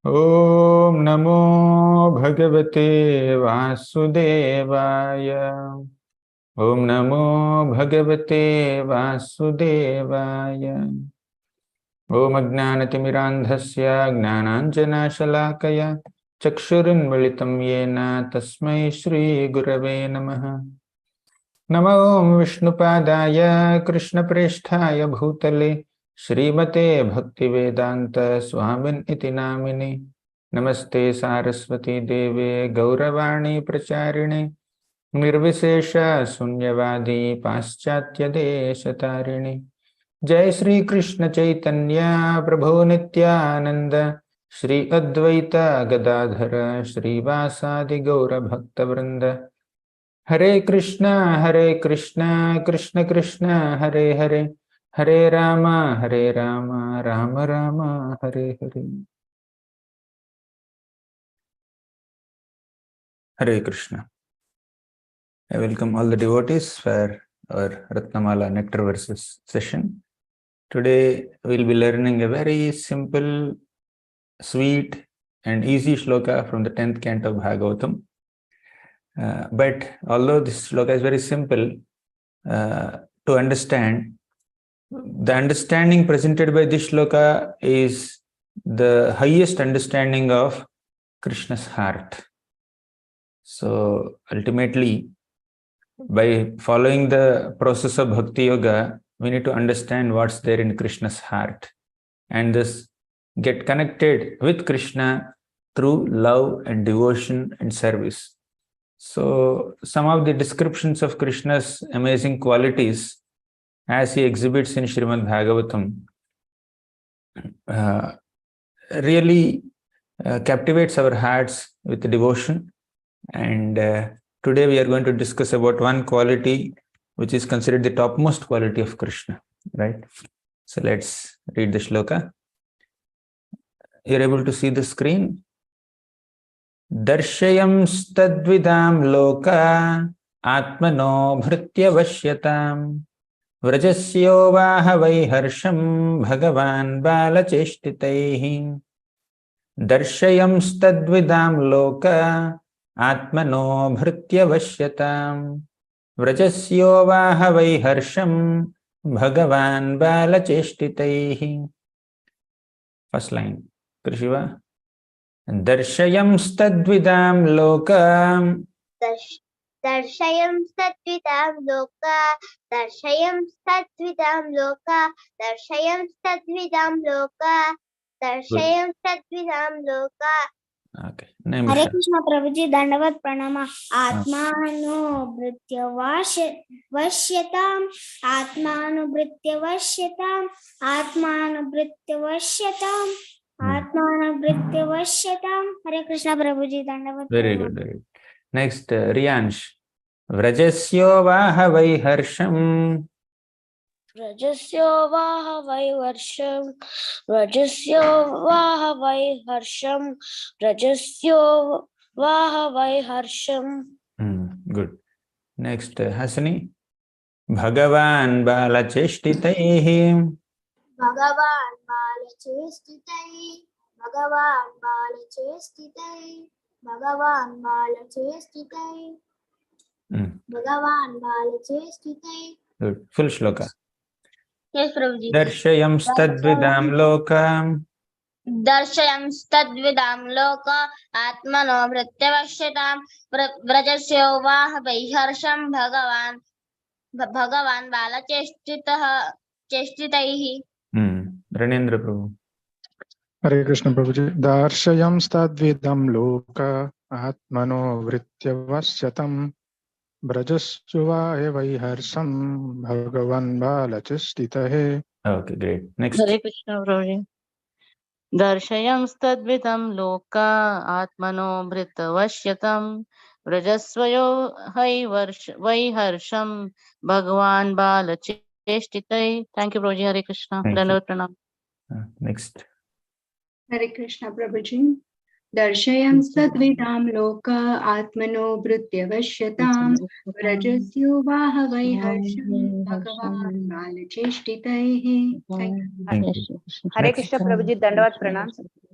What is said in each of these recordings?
Om Namo Bhagavate Vasudevaya. Om Namo Bhagavate Vasudevaya. Om Ajnanatimirandhasya Gnananjanashalakaya Chakshurinmilitam Yena Tasmai Shri Gurave Namaha. Namo Om Vishnupadaya Krishna Presthaya Bhutale Srimate Bhaktivedanta Swamin Iti Namine. Namaste Saraswati Deve Gauravani Pracharine Nirvishesha Sunyavadi Paschatya Deshatarine. Jai Shri Krishna Chaitanya Prabhu Nityananda Shri Advaita Gadadhara Shri Vasadi Gaura Bhakta Vrinda. Hare Krishna Krishna Krishna Hare Hare Hare Rama Rama Rama Hare Hare. Hare Krishna. I welcome all the devotees for our Ratnamala Nectar Verses session. Today we'll be learning a very simple, sweet and easy shloka from the 10th canto of Bhagavatam. But although this shloka is very simple to understand, the understanding presented by this shloka is the highest understanding of Krishna's heart. So ultimately, by following the process of Bhakti Yoga, we need to understand what's there in Krishna's heart and thus get connected with Krishna through love and devotion and service. So some of the descriptions of Krishna's amazing qualities as he exhibits in Srimad Bhagavatam really captivates our hearts with devotion. And today we are going to discuss about one quality which is considered the topmost quality of Krishna, right? So let's read the shloka. You're able to see the screen? Darshayam stadvidam loka atmano bhritya vasyatam vrajasyo vahavai harsham bhagavan balacheshtitaihi. Darshayam stadvidam loka atmano bhritya vasyatam vrajasyo vahavai harsham bhagavan balacheshtitaihi. First line, Krishiva. Darshayam stadvidam loka. Darshayam stadvidam loka. Darshayam stadvidam loka. Darshayam stadvidam loka. Darshayam stadvidam loka. Okay. Hare Krishna Prabhuji, Dandavat Pranama. Atmano Bhritya Vashyatam. Atmano Bhritya Vashyatam. Atmano Bhritya Vashyatam. Atmano Bhritya Vashyatam. Hare Krishna Prabhuji, Dandavat Pranama. Very good, very good. Next, Riyansh. Vrajasyo vahavai harsham. Vrajasyo vahavai harsham. Vrajasyo vahavai harsham. Vrajasyo vahavai harsham. Good. Next, Hasani. Bhagavan balacheshtitaihi. Bhagavan balacheshtitaihi. Bhagavan balacheshtitaihi. Bhagavan balacheshtitaihi. Bhagavan balacheshtitaihi. Good. Full shloka. Yes, Prabhuji. Darshayam stadvidam lokam. Darshayam stadvidam loka atmano bhrityavashyatam vrajasyo vahavai harsham bhagavan balacheshtitaihi. Ranendra Prabhu. Hare Krishna Prabhuji. Darshayam stadvidam loka atmano vrityavasyatam brajasya evai harsham bhagavan balachestitahe. Okay, great. Next. Hare Krishna Prabhuji. Darshayam stadvidam loka atmano bhritavashyatam vrajasvayo vai harsham bhagavan balacheshtitai. Thank you, Prabhuji. Hare Krishna. Dandavat Pranam. Next. Hare Krishna Prabhuji. दर्शयंस्तद्विदां लोक आत्मनो भृत्यवश्यताम् व्रजस्योवाह वै हर्षं भगवान् बालचेष्टितैः। Thank you. Hare Next. Krishna प्रभु जी, दंडवत प्रणाम।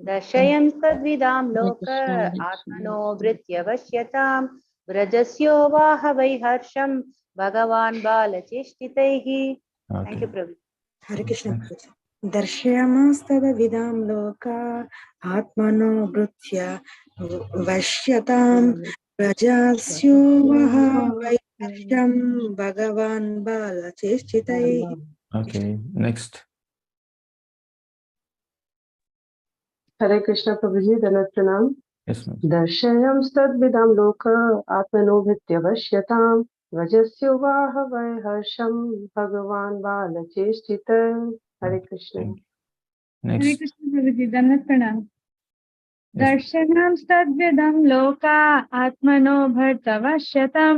दर्शयं तद्विदां लोक आत्मनो भृत्यवश्यतां व्रजस्यो वाह वै हर्षं भगवान् बालचेष्टितैः। Thank you प्रभु। हरे कृष्ण। दर्शयामस्तद्विदां लोका आत्मनो भृत्य वश्यतां प्रजास्योवह वैहर्षं भगवान् बालचेष्टितैः। Okay, next. हरे कृष्ण प्रभु जी, दंडवत प्रणाम। Yes, ma'am. दर्शयंस्तद्विदां लोक आत्मनो भृत्यवश्यतां व्रजस्योवाह वै हर्षं भगवान् बालचेष्टितः। हरे Krishna. Thank you. Hare Next. Krishna प्रभु जी, दंडवत प्रणाम। दर्शनांस्तद्विदं लोका आत्मनो भर्तवश्यतं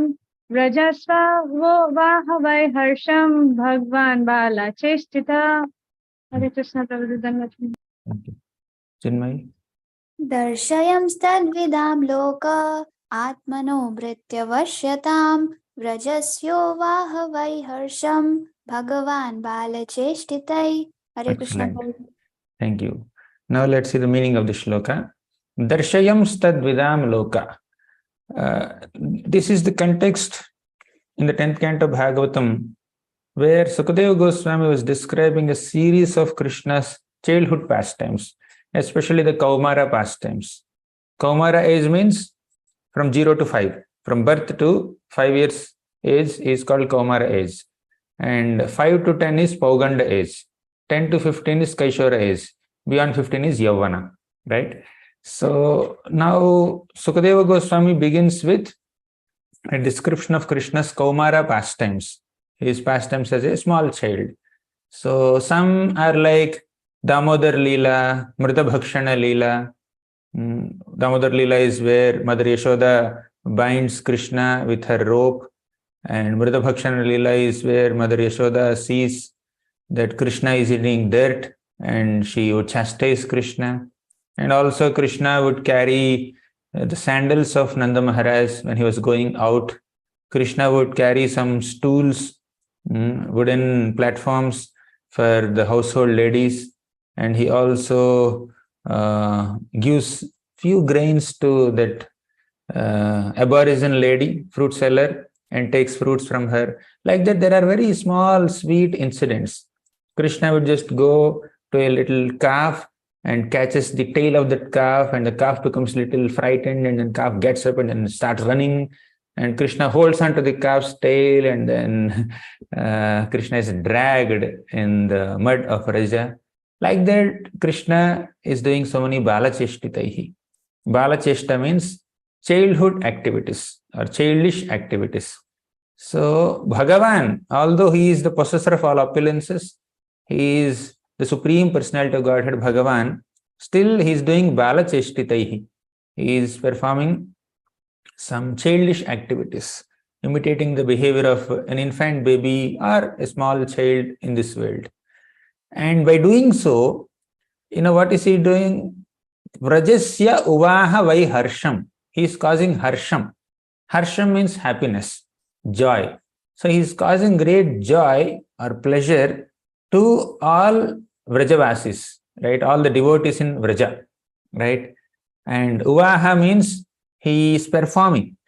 व्रजस्व वो वाह वै हर्षं भगवान् बालाचेष्टितः। हरे कृष्ण प्रभु जी, दंडवत प्रणाम। Thank you. Chinmay. दर्शयंस्तद्विदां लोक आत्मनो भृत्यवश्यतां व्रजस्यो वाह वै हर्षं भगवान् बालचेष्टितैः। हरे Krishna Excellent. Prabhu. Thank you. Now let's see the meaning of the shloka. Darshayam stadvidam loka. This is the context in the 10th canto of Bhagavatam, where Sukadeva Goswami was describing a series of Krishna's childhood pastimes, especially the Kaumara pastimes. Kaumara age means from 0 to 5. From birth to 5 years age is called Kaumara age. And 5 to 10 is Pauganda age. 10 to 15 is Kaishora age. Beyond 15 is Yavana, right? So now Sukadeva Goswami begins with a description of Krishna's Kaumara pastimes. His pastimes as a small child. So some are like Damodar Leela, Mrita Bhakshana Leela. Damodar Leela is where Mother Yashoda binds Krishna with her rope, and Mrita Bhakshana Leela is where Mother Yashoda sees that Krishna is eating dirt and she would chastise Krishna. And also Krishna would carry the sandals of Nanda Maharaj when he was going out. Krishna would carry some stools, wooden platforms for the household ladies, and he also gives few grains to that aborigine lady, fruit seller, and takes fruits from her. Like that, there are very small, sweet incidents. Krishna would just go to a little calf and catches the tail of that calf, and the calf becomes a little frightened, and then calf gets up and then starts running, and Krishna holds onto the calf's tail, and then Krishna is dragged in the mud of Raja. Like that, Krishna is doing so many balacheshtitaihi. Balacheshta means childhood activities or childish activities. So Bhagavan, although he is the possessor of all opulences, he is the Supreme Personality of Godhead, Bhagavan, still he is doing balacheshtitaihi. He is performing some childish activities, imitating the behavior of an infant baby or a small child in this world. And by doing so, what is he doing? Vrajasya uvaha vai harsham. He is causing harsham. Harsham means happiness, joy. So he is causing great joy or pleasure to all Vrajavasis, right? All the devotees in Vraja, right? And uvaha means he is performing.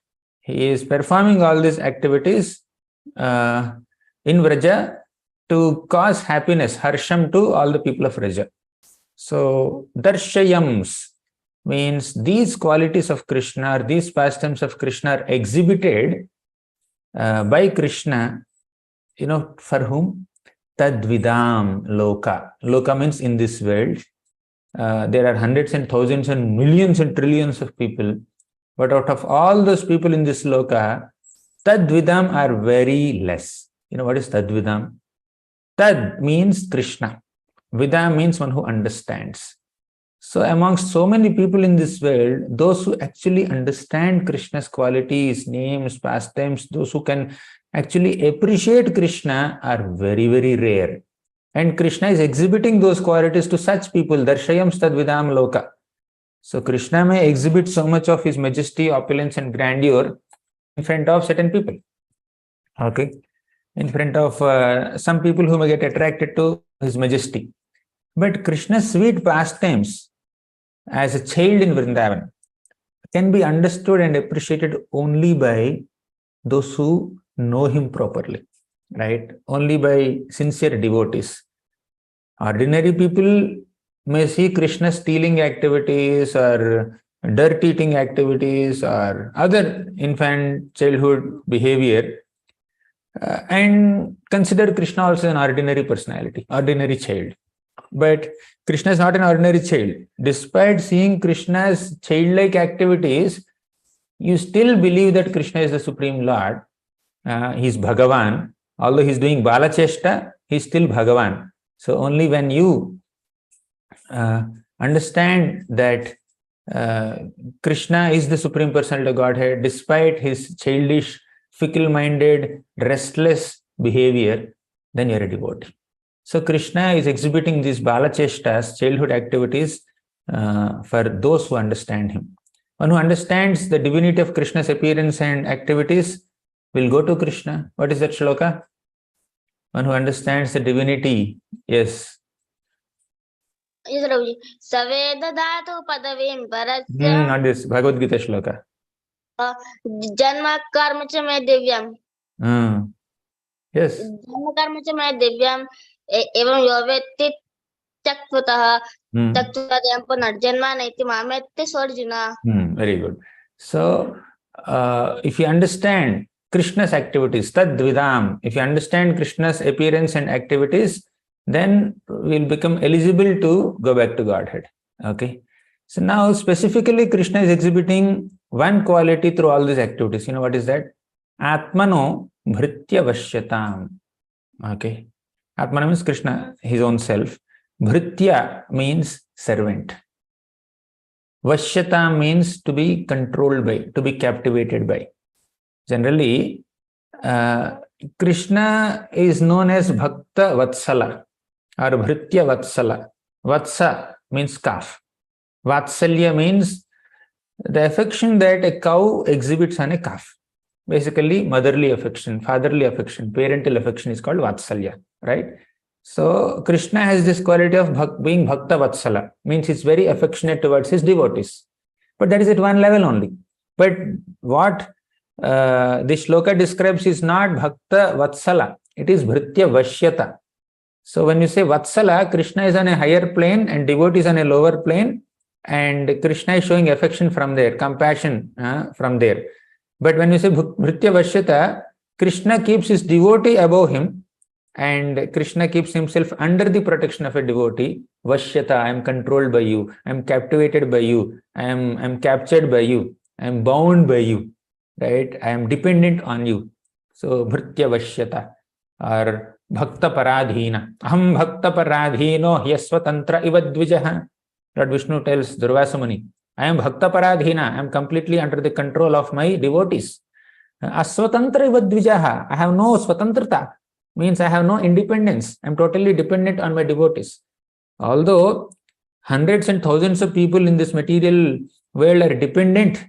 He is performing all these activities in Vraja to cause happiness, harsham to all the people of Vraja. So, darshayams means these qualities of Krishna, or these pastimes of Krishna are exhibited by Krishna, for whom? Tadvidam loka. Loka means in this world. There are hundreds and thousands and millions and trillions of people. But out of all those people in this loka, Tadvidam are very less. What is Tadvidam? Tad means Krishna. Vidam means one who understands. So amongst so many people in this world, those who actually understand Krishna's qualities, names, pastimes, those who can actually appreciate Krishna are very, very rare. And Krishna is exhibiting those qualities to such people. Darshayam stadvidam loka. So Krishna may exhibit so much of his majesty, opulence and grandeur in front of certain people. Okay. In front of some people who may get attracted to his majesty. But Krishna's sweet pastimes as a child in Vrindavan can be understood and appreciated only by those who know him properly, right? Only by sincere devotees. Ordinary people may see Krishna stealing activities or dirt eating activities or other infant childhood behavior and consider Krishna also an ordinary personality, ordinary child. But Krishna is not an ordinary child. Despite seeing Krishna's childlike activities, you still believe that Krishna is the Supreme Lord. He is Bhagavan. Although he is doing Balacheshta, he is still Bhagavan. So only when you understand that Krishna is the Supreme Personality of Godhead, despite his childish, fickle-minded, restless behavior, then you are a devotee. So Krishna is exhibiting these Balacheshtas, childhood activities, for those who understand him. One who understands the divinity of Krishna's appearance and activities will go to Krishna. What is that shloka? One who understands the divinity, yes. Yes, Prabhuji. Saveda dhatu padavim parasya. Not this, Bhagavad Gita shloka. Janma karma cha me divyam. Yes. Janma karma cha me divyam. Evam yovetti chakvataha. Chakvataha punarjanma naiti mametti swarjuna. Very good. So, if you understand Krishna's activities, tadvidam, if you understand Krishna's appearance and activities, then we'll become eligible to go back to Godhead. Okay. So now specifically Krishna is exhibiting one quality through all these activities. You know what is that? Atmano bhritya vashyatam. Okay. Atmana means Krishna, his own self. Bhritya means servant. Vashyata means to be controlled by, to be captivated by. Generally, Krishna is known as Bhakta Vatsala or Bhritya Vatsala. Vatsa means calf. Vatsalya means the affection that a cow exhibits on a calf. Basically, motherly affection, fatherly affection, parental affection is called Vatsalya, right? So, Krishna has this quality of being Bhakta Vatsala, means he's very affectionate towards his devotees. But that is at one level only. But what this shloka describes is not Bhakta Vatsala, it is Bhritya Vashyata. So, when you say Vatsala, Krishna is on a higher plane and devotee is on a lower plane, and Krishna is showing affection from there, compassion from there. But when you say Bhritya Vashyata, Krishna keeps his devotee above him, and Krishna keeps himself under the protection of a devotee. Vashyata, I am controlled by you, I am captivated by you, I am captured by you, I am bound by you, right? I am dependent on you. So Bhritya Vashyata or Bhakta Paradhina. Aham Bhakta Paradhino Hyasvatantra Ivadvijaha. Lord Vishnu tells Durvasa Muni, I am Bhakta Paradhina, I am completely under the control of my devotees. Asvatantra Ivadvijaha, I have no swatantrata. Means I have no independence. I am totally dependent on my devotees. Although hundreds and thousands of people in this material world are dependent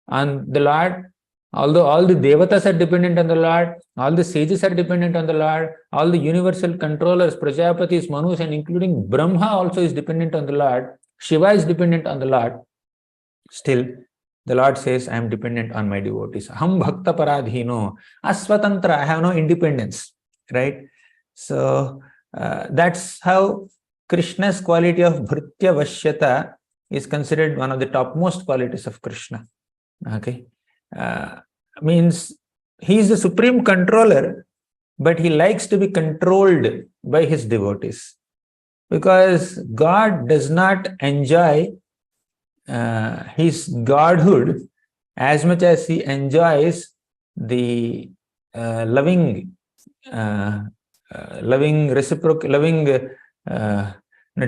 on the Lord, although all the devatas are dependent on the Lord, all the sages are dependent on the Lord, all the universal controllers, Prajapatis, Manus, and including Brahma also is dependent on the Lord, Shiva is dependent on the Lord, still the Lord says, I am dependent on my devotees. Aham Bhakta Paradhino, Asvatantra, I have no independence. Right? So, that's how Krishna's quality of Bhritya Vashyata is considered one of the topmost qualities of Krishna. Okay? Means he is the supreme controller, but he likes to be controlled by his devotees. Because God does not enjoy his godhood as much as he enjoys the loving reciprocal,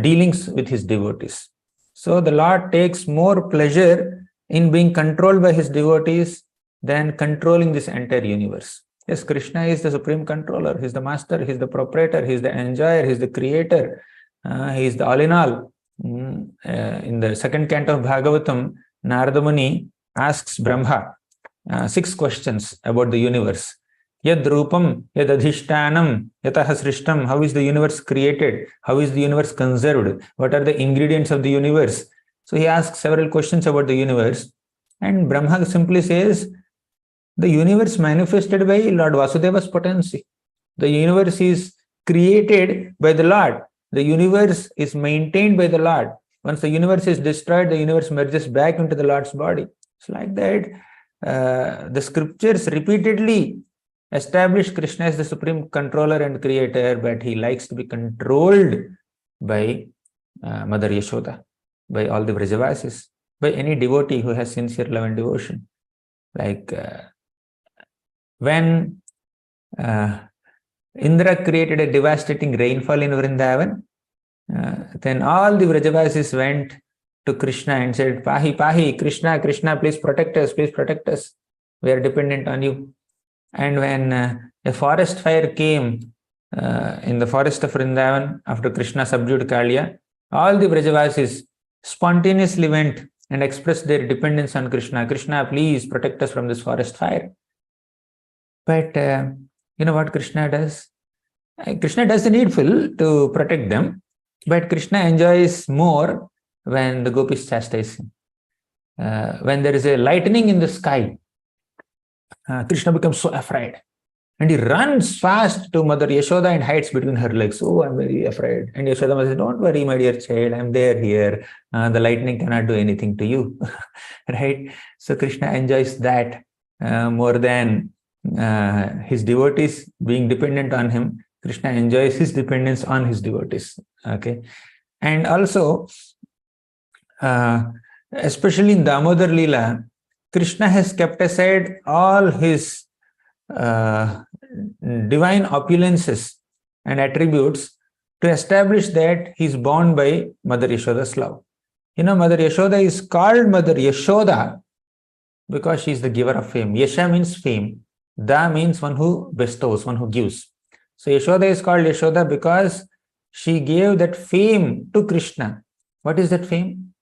dealings with his devotees. So the Lord takes more pleasure in being controlled by his devotees than controlling this entire universe. Yes, Krishna is the supreme controller. He is the master, he is the proprietor, he is the enjoyer, he is the creator, he is the all in all. In the second canto of Bhagavatam, Narada Muni asks Brahma 6 questions about the universe. Yad Rupam, Yad Adhishtanam, Yataha Srishtam, how is the universe created? How is the universe conserved? What are the ingredients of the universe? So he asks several questions about the universe, and Brahma simply says, the universe manifested by Lord Vasudeva's potency. The universe is created by the Lord. The universe is maintained by the Lord. Once the universe is destroyed, the universe merges back into the Lord's body. It's like that. The scriptures repeatedly establish Krishna as the supreme controller and creator, but he likes to be controlled by Mother Yashoda, by all the Vrajavasis, by any devotee who has sincere love and devotion. Like when Indra created a devastating rainfall in Vrindavan, then all the Vrajavasis went to Krishna and said, Pahi, Pahi, Krishna, Krishna, please protect us, we are dependent on you. And when a forest fire came in the forest of Vrindavan after Krishna subdued Kaliya, all the Vrajavasis spontaneously went and expressed their dependence on Krishna. Krishna, please protect us from this forest fire. But you know what Krishna does? Krishna does the needful to protect them, but Krishna enjoys more when the gopis chastise him. When there is a lightning in the sky, Krishna becomes so afraid. And he runs fast to Mother Yashoda and hides between her legs. Oh, I'm very afraid. And Yashoda says, don't worry, my dear child, I'm there here. The lightning cannot do anything to you. Right? So Krishna enjoys that more than his devotees being dependent on him. Krishna enjoys his dependence on his devotees. Okay. And also, especially in Damodar Leela, Krishna has kept aside all his divine opulences and attributes to establish that he is bound by Mother Yashoda's love. You know, Mother Yashoda is called Mother Yashoda because she is the giver of fame. Yasha means fame. Da means one who bestows, one who gives. So Yashoda is called Yashoda because she gave that fame to Krishna. What is that fame?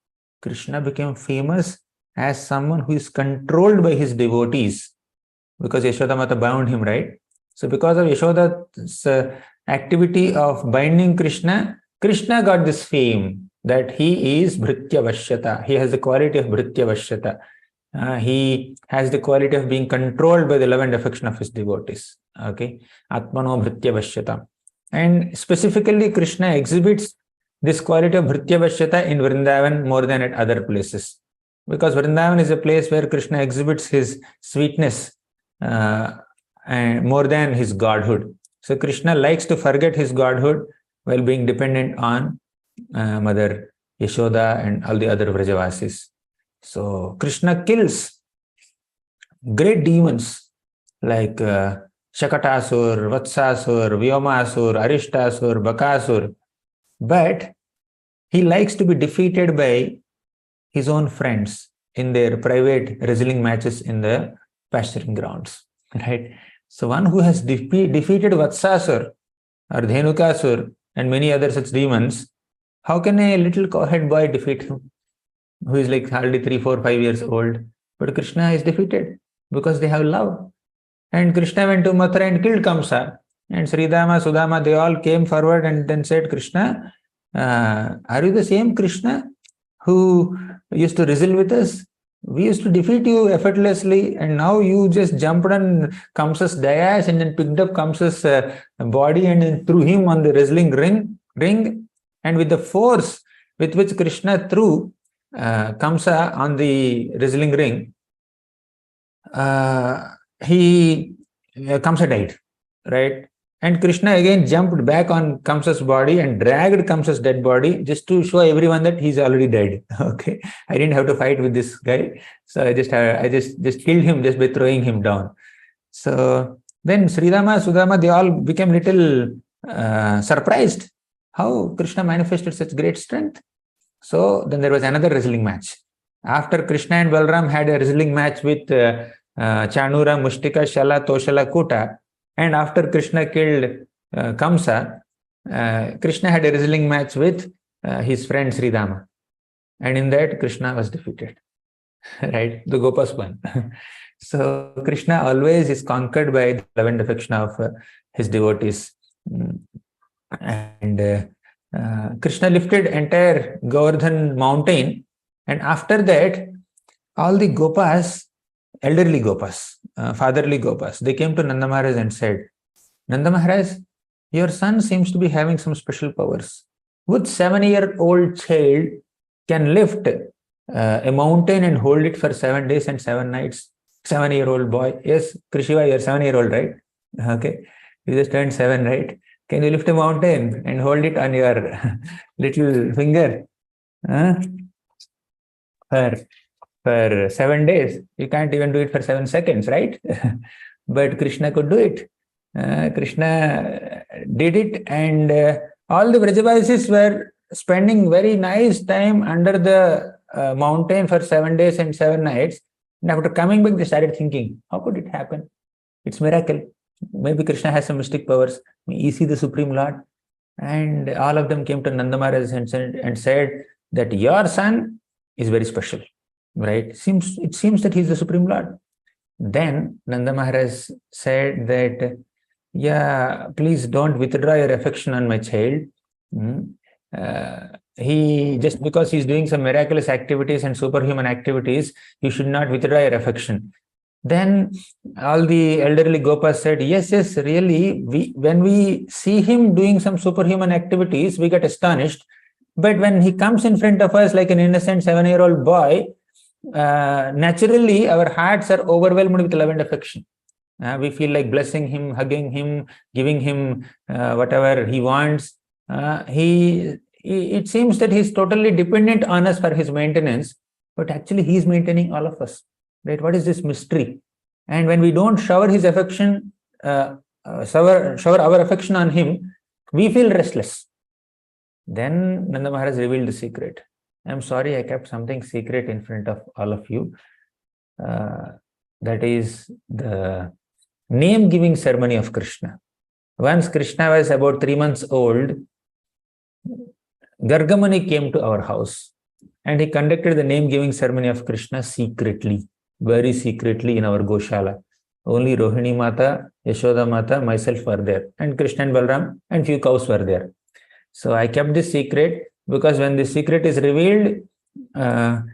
Krishna became famous as someone who is controlled by his devotees, because Yashoda Mata bound him, right? So because of Yashoda's activity of binding Krishna, Krishna got this fame that he is Bhritya Vashyata. He has the quality of Bhritya Vashyata. He has the quality of being controlled by the love and affection of his devotees. Okay, Atmano Bhritya Vashyata. And specifically, Krishna exhibits this quality of Bhritya Vashyata in Vrindavan more than at other places, because Vrindavan is a place where Krishna exhibits his sweetness and more than his godhood. So Krishna likes to forget his godhood while being dependent on Mother Yashoda and all the other Vrajavasis. So Krishna kills great demons like Shakatasur, Vatsasur, Vyomasur, Arishtasur, Bakasur, but he likes to be defeated by his own friends in their private wrestling matches in the pasturing grounds, right? So one who has defeated Vatsasur or Dhenukasur and many other such demons, how can a little cowhead boy defeat him, who is like hardly 3, 4, 5 years old? But Krishna is defeated because they have love. And Krishna went to Mathura and killed Kamsa. And Sridama, Sudama, they all came forward and then said, Krishna, are you the same Krishna who used to wrestle with us? We used to defeat you effortlessly, and now you just jumped on Kamsa's dais and then picked up Kamsa's body and then threw him on the wrestling ring. And with the force with which Krishna threw Kamsa on the wrestling ring, Kamsa died, right? And Krishna again jumped back on Kamsa's body and dragged Kamsa's dead body just to show everyone that he's already dead. Okay, I didn't have to fight with this guy, so I just killed him just by throwing him down. So then Sridama, Sudama, they all became little surprised how Krishna manifested such great strength. So then there was another wrestling match. After Krishna and Balram had a wrestling match with Chanura, Mushtika, Shala, Toshala, Kuta, and after Krishna killed Kamsa, Krishna had a wrestling match with his friend Sridhama. And in that, Krishna was defeated. Right? The Gopas won. So Krishna always is conquered by the love and affection of his devotees. And Krishna lifted entire Govardhan mountain, and after that, all the Gopas, elderly Gopas, fatherly Gopas, they came to Nanda Maharaj and said, Nanda Maharaj, your son seems to be having some special powers. Which 7-year-old child can lift a mountain and hold it for 7 days and 7 nights? 7-year-old boy. Yes, Krishiva, you're 7-year-old, right? Okay. You just turned 7, right? Can you lift a mountain and hold it on your little finger? For 7 days. You can't even do it for 7 seconds, right? But Krishna could do it. Krishna did it, and all the Vrajavasis were spending very nice time under the mountain for 7 days and 7 nights. And after coming back, they started thinking, how could it happen? It's miracle. Maybe Krishna has some mystic powers. Is he the Supreme Lord? And all of them came to Nanda Maharaj and said that your son is very special, right? It seems that he's the Supreme Lord. Then Nanda Maharaj said that, yeah, please don't withdraw your affection on my child. He just because he's doing some miraculous activities and superhuman activities, you should not withdraw your affection. Then all the elderly Gopas said, yes, really, when we see him doing some superhuman activities, we get astonished. But when he comes in front of us like an innocent 7-year-old boy, naturally our hearts are overwhelmed with love and affection. We feel like blessing him, hugging him, giving him whatever he wants. It seems that he's totally dependent on us for his maintenance, but actually he's maintaining all of us. Right? What is this mystery? And when we don't shower his affection, shower our affection on him, we feel restless. Then Nanda Maharaj revealed the secret. I'm sorry I kept something secret in front of all of you. That is the name-giving ceremony of Krishna. Once Krishna was about 3 months old, Gargamuni came to our house and he conducted the name-giving ceremony of Krishna secretly, very secretly in our Goshala. Only Rohini Mata, Yashoda Mata, myself were there, and Krishna and Balram and few cows were there. So I kept this secret because when this secret is revealed, and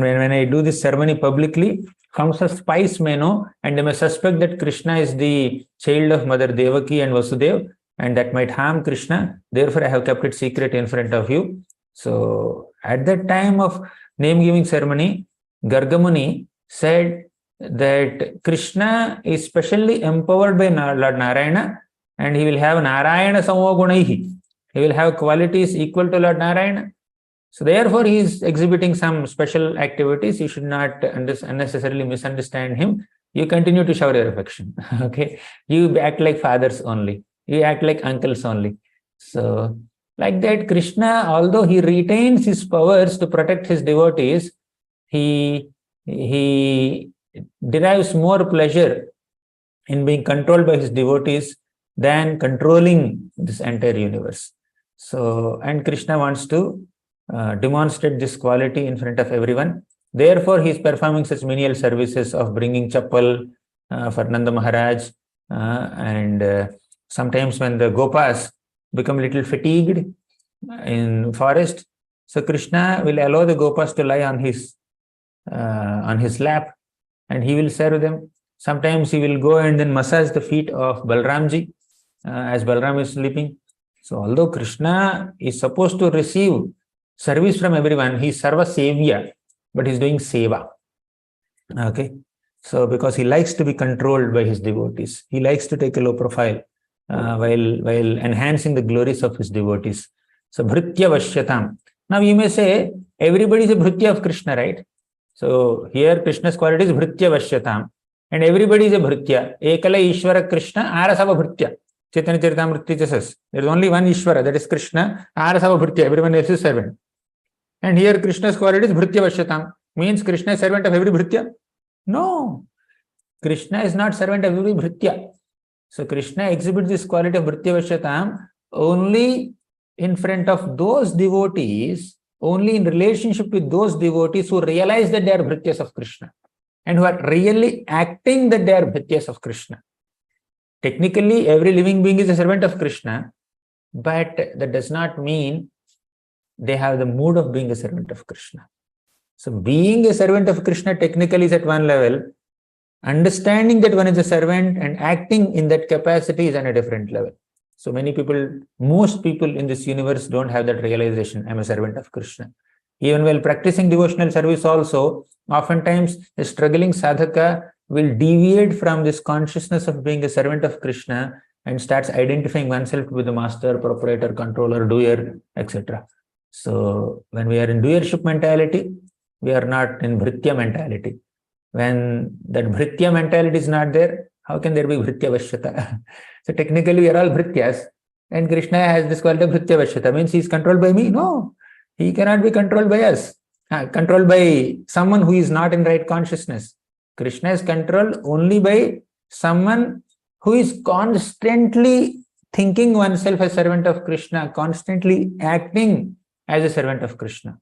when I do this ceremony publicly, some spies may know and they may suspect that Krishna is the child of Mother Devaki and Vasudev, and that might harm Krishna. Therefore, I have kept it secret in front of you. So at that time of name-giving ceremony, Gargamuni said that Krishna is specially empowered by Lord Narayana, and he will have Narayana Samogunaihi. He will have qualities equal to Lord Narayana. So therefore, he is exhibiting some special activities. You should not unnecessarily misunderstand him. You continue to shower your affection. Okay, you act like fathers only. You act like uncles only. So like that, Krishna, although he retains his powers to protect his devotees, he derives more pleasure in being controlled by his devotees than controlling this entire universe. So, and Krishna wants to demonstrate this quality in front of everyone. Therefore, he is performing such menial services of bringing chappal for Nanda Maharaj, and sometimes when the Gopas become a little fatigued in forest, so Krishna will allow the Gopas to lie on his lap, and he will serve them. Sometimes he will go and then massage the feet of Balramji as Balram is sleeping. So although Krishna is supposed to receive service from everyone, he is Sarva Sevya, but he is doing Seva. Okay. So because he likes to be controlled by his devotees, he likes to take a low profile while enhancing the glories of his devotees. So Bhritya Vashyatam. Now you may say everybody is a Bhritya of Krishna, right? So here Krishna's quality is Bhritya Vashyatam, and everybody is a Bhritya. Ekala Ishvara Krishna Arasava Bhritya. Chaitanya Charitamrita says there is only one Ishvara, that is Krishna, Arasava Bhritya, everyone else is servant. And here Krishna's quality is Bhritya Vashyatam. Means Krishna is servant of every Bhritya? No. Krishna is not servant of every Bhritya. So Krishna exhibits this quality of Bhritya Vashyatam only in front of those devotees, only in relationship with those devotees who realize that they are Bhrityas of Krishna and who are really acting that they are Bhrityas of Krishna. Technically, every living being is a servant of Krishna, but that does not mean they have the mood of being a servant of Krishna. So being a servant of Krishna technically is at one level. Understanding that one is a servant and acting in that capacity is on a different level. So many people, most people in this universe don't have that realization, I'm a servant of Krishna. Even while practicing devotional service also, oftentimes a struggling sadhaka will deviate from this consciousness of being a servant of Krishna and starts identifying oneself with the master, proprietor, controller, doer, etc. So when we are in doership mentality, we are not in Bhritya mentality. When that Bhritya mentality is not there, how can there be Bhritya Vashyata? So technically we are all Bhrityas, and Krishna has this quality of Bhritya Vashyata. Means he is controlled by me? No, he cannot be controlled by us. Controlled by someone who is not in right consciousness. Krishna is controlled only by someone who is constantly thinking oneself as servant of Krishna, constantly acting as a servant of Krishna.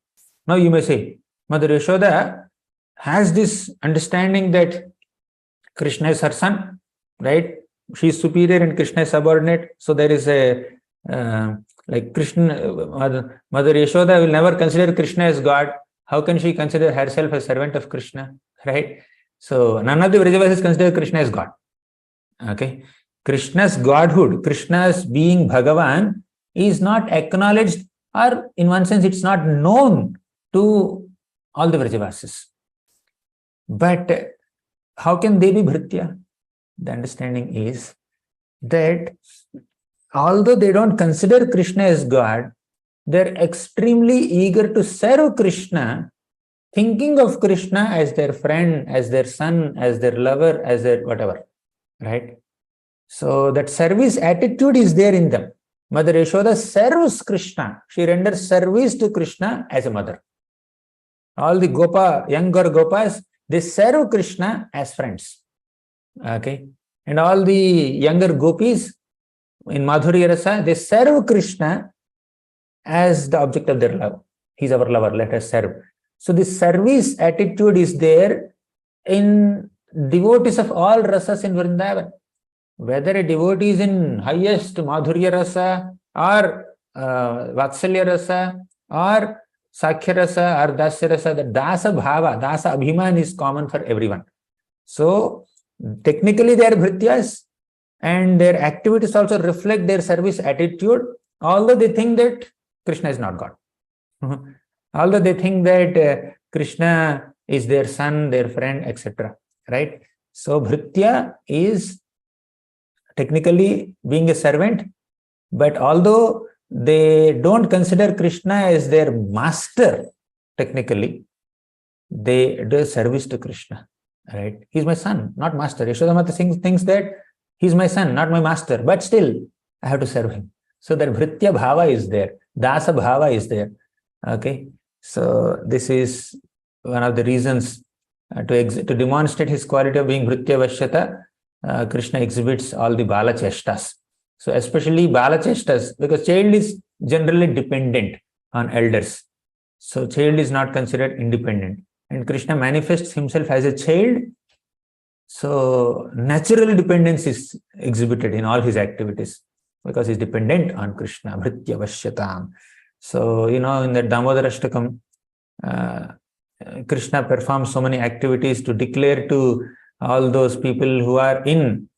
Now you may say, Mother Yashoda has this understanding that Krishna is her son, right? She is superior and Krishna is subordinate. So there is a, like Krishna, Mother Yashoda will never consider Krishna as God. How can she consider herself as servant of Krishna, right? So none of the Vrajavasis consider Krishna as God. Okay. Krishna's godhood, Krishna's being Bhagavan is not acknowledged, or in one sense it's not known to all the Vrajavasis. But how can they be Bhritya? The understanding is that although they don't consider Krishna as God, they're extremely eager to serve Krishna, thinking of Krishna as their friend, as their son, as their lover, as their whatever, right? So that service attitude is there in them. Mother Yashoda serves Krishna. She renders service to Krishna as a mother. All the Gopa, younger Gopas, they serve Krishna as friends. Okay. And all the younger Gopis in Madhurya Rasa, they serve Krishna as the object of their love. He's our lover, let us serve. So this service attitude is there in devotees of all rasas in Vrindavan. Whether a devotee is in highest Madhurya Rasa or Vatsalya Rasa or Sakhya Rasa or Dasya Rasa, the Dasa Bhava, Dasa Abhiman is common for everyone. So technically they are Bhrityas and their activities also reflect their service attitude, although they think that Krishna is not God. Although they think that Krishna is their son, their friend, etc. Right? So Bhritya is technically being a servant, but although they don't consider Krishna as their master, technically, they do service to Krishna. Right? He's my son, not master. Yashodamata thinks that he's my son, not my master, but still I have to serve him. So that Bhritya Bhava is there, Dasa Bhava is there. Okay, so this is one of the reasons to demonstrate his quality of being Bhritya Vashyata. Krishna exhibits all the Bala Cheshtas. So especially Bala Cheshtas, because child is generally dependent on elders. So child is not considered independent. And Krishna manifests himself as a child. So natural dependence is exhibited in all his activities because he's dependent on Krishna, Bhritya Vashyatam. So, in the Damodara Ashtakam, Krishna performs so many activities to declare to all those people who are in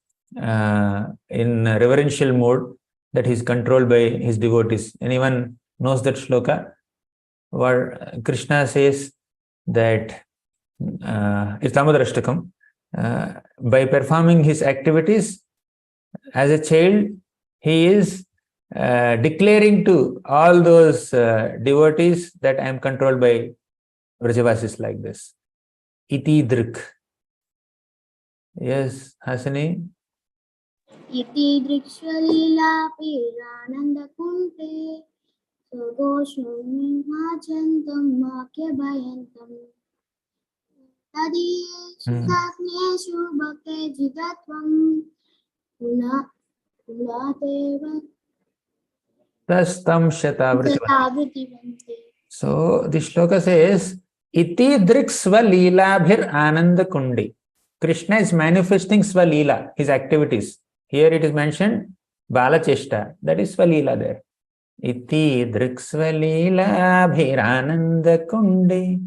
reverential mode that he's controlled by his devotees. Anyone knows that shloka? Where Krishna says that it's Damodara Ashtakam. By performing his activities as a child, he is declaring to all those devotees that I am controlled by Vrajavasis like this. Iti drik. Yes, Hasani? Iti drikshvalila pirananda kunte Sogosho machantam makya bhayantam Tadiyeshu sakneshu bhakte jitatvam Unateva tastam shatavritivante. Shatavritivante. So the shloka says, iti drik svalilabhir ananda kundi. Krishna is manifesting svalila, his activities. Here it is mentioned balacheshta, that is svalila there. Iti drik svalilabhir ananda kundi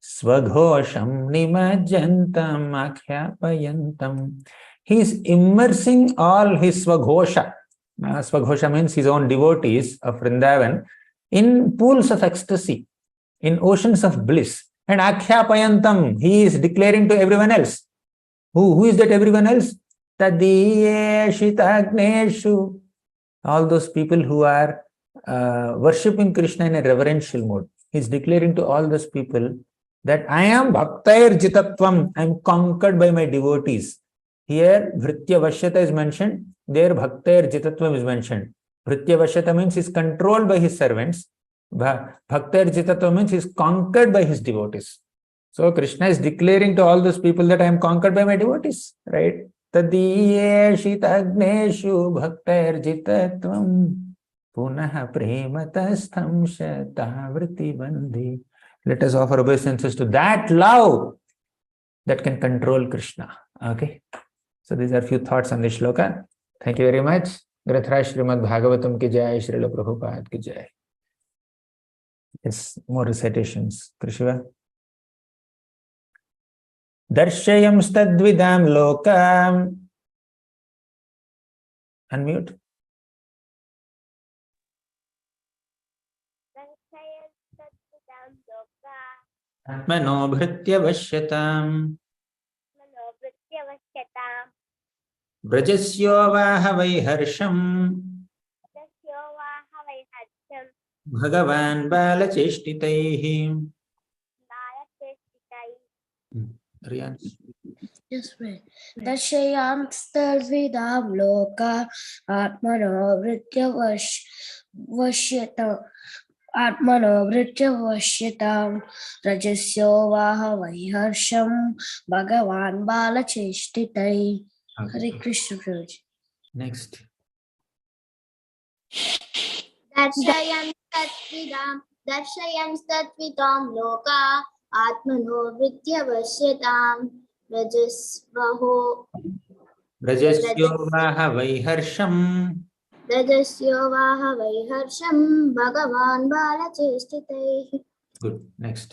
svaghosham nimajjantam akhyaapayantam. He is immersing all his swaghosha. Swaghosha means his own devotees of Vrindavan in pools of ecstasy, in oceans of bliss. And akhyaapayantam, he is declaring to everyone else. Who is that everyone else? Tadiyeshitagneshu. All those people who are worshipping Krishna in a reverential mode. He is declaring to all those people that I am bhaktair jitatvam, I am conquered by my devotees. Here Vritya Vashyata is mentioned, there bhaktair jitatvam is mentioned. Vritya Vashyata means he is controlled by his servants. Bhaktair jitatvam means he is conquered by his devotees. So Krishna is declaring to all those people that I am conquered by my devotees, right? Tadiyeshitagneshu bhaktair jitatvam punaha prematastham shatavriti bandhi. Let us offer obeisances to that love that can control Krishna. Okay. So these are few thoughts on this shloka. Thank you very much. Gratharaj Srimad Bhagavatam ki jai, Srila Prabhupada ki jai. Yes, more recitations. Krishiva. Darshayam stadvidam lokam. Unmute. Atmano bhritya vasyatam. Brajasyo vahavai harsham. Bhagavan balacheshtitaihi. Riyan. Yes, right. Dashayam stadvidam loka atmano vritya vashyata atmano vritya vashyatam rajasyo vahavai harsham bhagavan balacheshtitai. Hare Krishna Prabhuji. Next. Darshayam statvidam loka atmano vritya vasyatam Brajasyo vahavai harsham. Rajasyo vahavai harsham bhagavan balacheshtitai. Good. Next.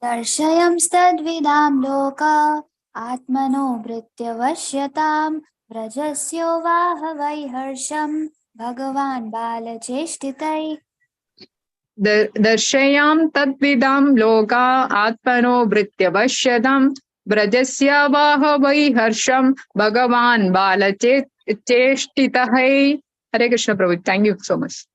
Darshayam stadvidam loka atmano bhritya vasyatam brajasyo vahavai harsham bhagavan balacheshtitai. Darshayam tadvidam loka atmano bhritya vashyadam brajasya vahavai harsham bhagavan balacheshtitahai. Hare Krishna Prabhu. Thank you so much.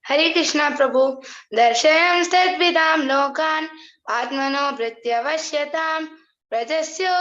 Hare Krishna Prabhu. Darshayam stadvidam lokan atmano bhritya vasyatam brajasya